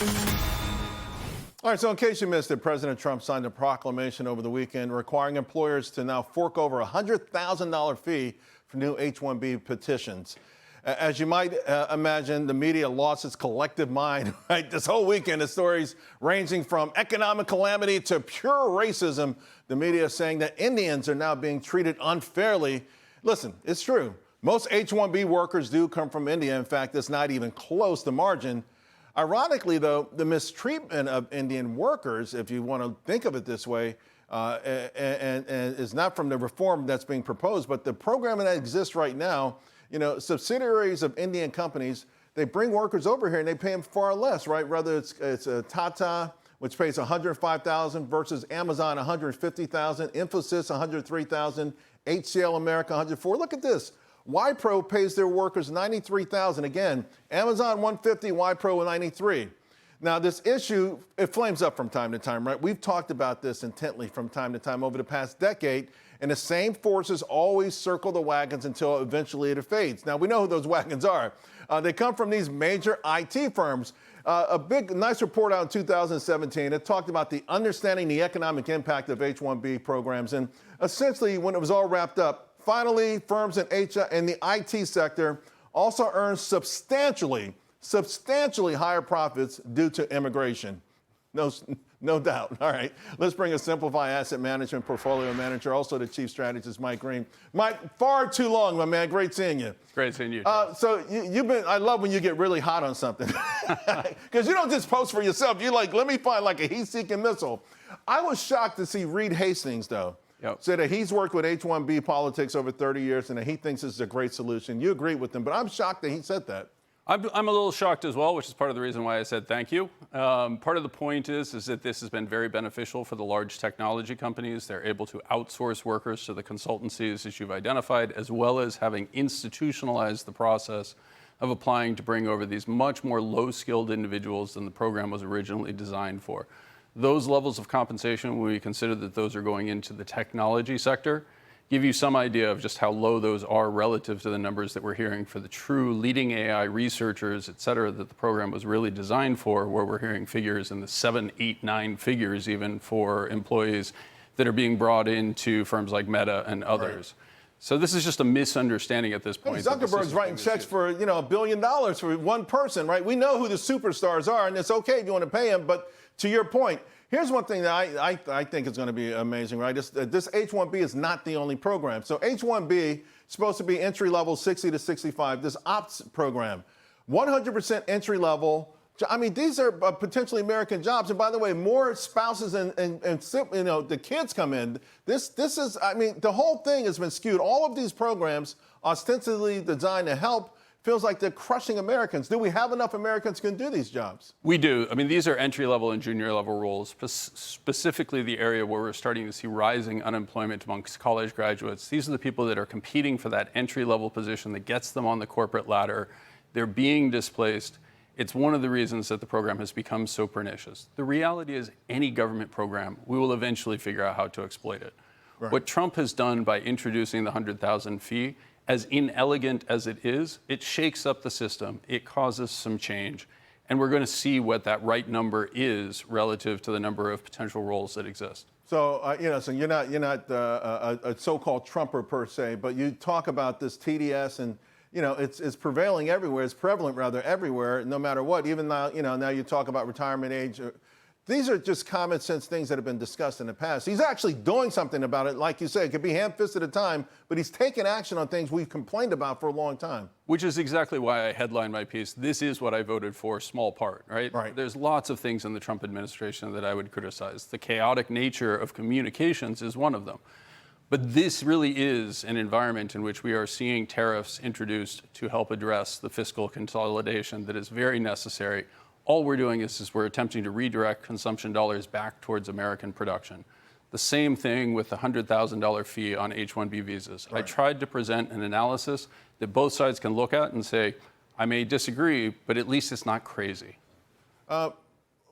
All right, so in case you missed it, President Trump signed a proclamation over the weekend requiring employers to now fork over a $100,000 fee for new H-1B petitions. As you might imagine, the media lost its collective mind, right? This whole weekend, the stories ranging from economic calamity to pure racism. The media is saying that Indians are now being treated unfairly. Listen, it's true. Most H-1B workers do come from India. In fact, it's not even close to margin. Ironically, though, the mistreatment of Indian workers, if you want to think of it this way, and is not from the reform that's being proposed, but the program that exists right now. You know, subsidiaries of Indian companies, they bring workers over here and they pay them far less, right? Whether it's a Tata, which pays $105,000 versus Amazon $150,000, Infosys $103,000, HCL America $104,000. Look at this. Wipro pays their workers $93,000. Again, Amazon $150,000, Wipro $93,000. Now, this issue, it flames up from time to time, right? We've talked about this intently from time to time over the past decade, and the same forces always circle the wagons until eventually it fades. Now, we know who those wagons are. They come from these major IT firms. Nice report out in 2017 that talked about the understanding the economic impact of H-1B programs. And essentially, when it was all wrapped up, finally, firms in the IT sector also earned substantially higher profits due to immigration. No doubt. All right. Let's bring a Simplify Asset Management portfolio manager, also the chief strategist, Mike Green. Mike, far too long, my man. Great seeing you. Great seeing you. So I love when you get really hot on something. Because you don't just post for yourself. You're like, let me find like a heat-seeking missile. I was shocked to see Reed Hastings, though, say that he's worked with H-1B politics over 30 years and that he thinks this is a great solution. You agree with him, but I'm shocked that he said that. I'm a little shocked as well, which is part of the reason why I said thank you. Part of the point is that this has been very beneficial for the large technology companies. They're able to outsource workers to the consultancies as you've identified, as well as having institutionalized the process of applying to bring over these much more low-skilled individuals than the program was originally designed for. Those levels of compensation, when we consider that those are going into the technology sector, give you some idea of just how low those are relative to the numbers that we're hearing for the true leading AI researchers, et cetera, that the program was really designed for, where we're hearing figures in the 7, 8, 9 figures even for employees that are being brought into firms like Meta and others. Right. So this is just a misunderstanding at this point. Hey, Zuckerberg's writing checks for, $1 billion for one person, right? We know who the superstars are, and it's okay if you want to pay them, but to your point, here's one thing that I think is going to be amazing, right? This H-1B is not the only program. So H-1B is supposed to be entry level 60 to 65. This OPS program, 100% entry level. I mean, these are potentially American jobs. And by the way, more spouses and the kids come in. This is, I mean, the whole thing has been skewed. All of these programs ostensibly designed to help. Feels like they're crushing Americans. Do we have enough Americans who can do these jobs? We do. I mean, these are entry-level and junior-level roles, specifically the area where we're starting to see rising unemployment amongst college graduates. These are the people that are competing for that entry-level position that gets them on the corporate ladder. They're being displaced. It's one of the reasons that the program has become so pernicious. The reality is any government program, we will eventually figure out how to exploit it. Right. What Trump has done by introducing the $100,000 fee, as inelegant as it is, it shakes up the system. It causes some change. And we're going to see what that right number is relative to the number of potential roles that exist. So, so you're not a so-called Trumper per se, but you talk about this TDS and, it's prevailing everywhere. It's prevalent, rather, everywhere, no matter what. Even now, now you talk about retirement age. These are just common sense things that have been discussed in the past. He's actually doing something about it. Like you say, it could be ham-fisted at a time, but he's taking action on things we've complained about for a long time. Which is exactly why I headlined my piece. This is what I voted for, small part, right? There's lots of things in the Trump administration that I would criticize. The chaotic nature of communications is one of them. But this really is an environment in which we are seeing tariffs introduced to help address the fiscal consolidation that is very necessary. All we're doing is we're attempting to redirect consumption dollars back towards American production. The same thing with the $100,000 fee on H-1B visas. Right. I tried to present an analysis that both sides can look at and say, I may disagree, but at least it's not crazy.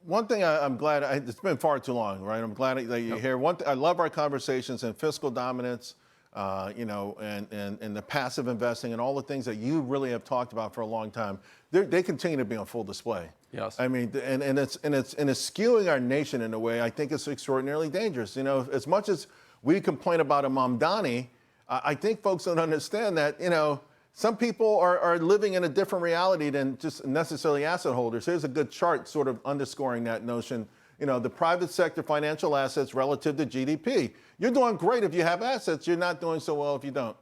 One thing I'm glad, it's been far too long, right? I'm glad that you're here. I love our conversations and fiscal dominance. and the passive investing and all the things that you really have talked about for a long time, they continue to be on full display. Yes. I mean, and it's skewing our nation in a way I think is extraordinarily dangerous. You know, as much as we complain about Imam Dani, I think folks don't understand that, some people are living in a different reality than just necessarily asset holders. Here's a good chart sort of underscoring that notion. The private sector financial assets relative to GDP. You're doing great if you have assets. You're not doing so well if you don't.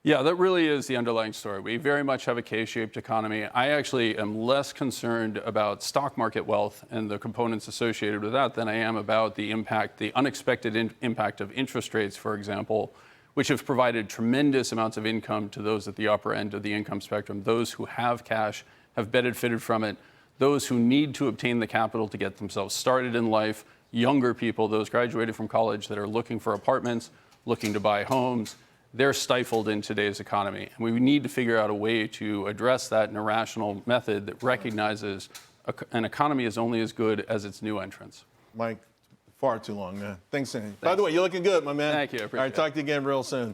Yeah, that really is the underlying story. We very much have a K-shaped economy. I actually am less concerned about stock market wealth and the components associated with that than I am about the impact, the unexpected impact of interest rates, for example, which have provided tremendous amounts of income to those at the upper end of the income spectrum. Those who have cash have benefited from it. Those who need to obtain the capital to get themselves started in life, younger people, those graduated from college that are looking for apartments, looking to buy homes, they're stifled in today's economy. And we need to figure out a way to address that in a rational method that recognizes an economy is only as good as its new entrants. Mike, far too long, man. Thanks. By the way, you're looking good, my man. Thank you. I appreciate All right, talk to you again real soon.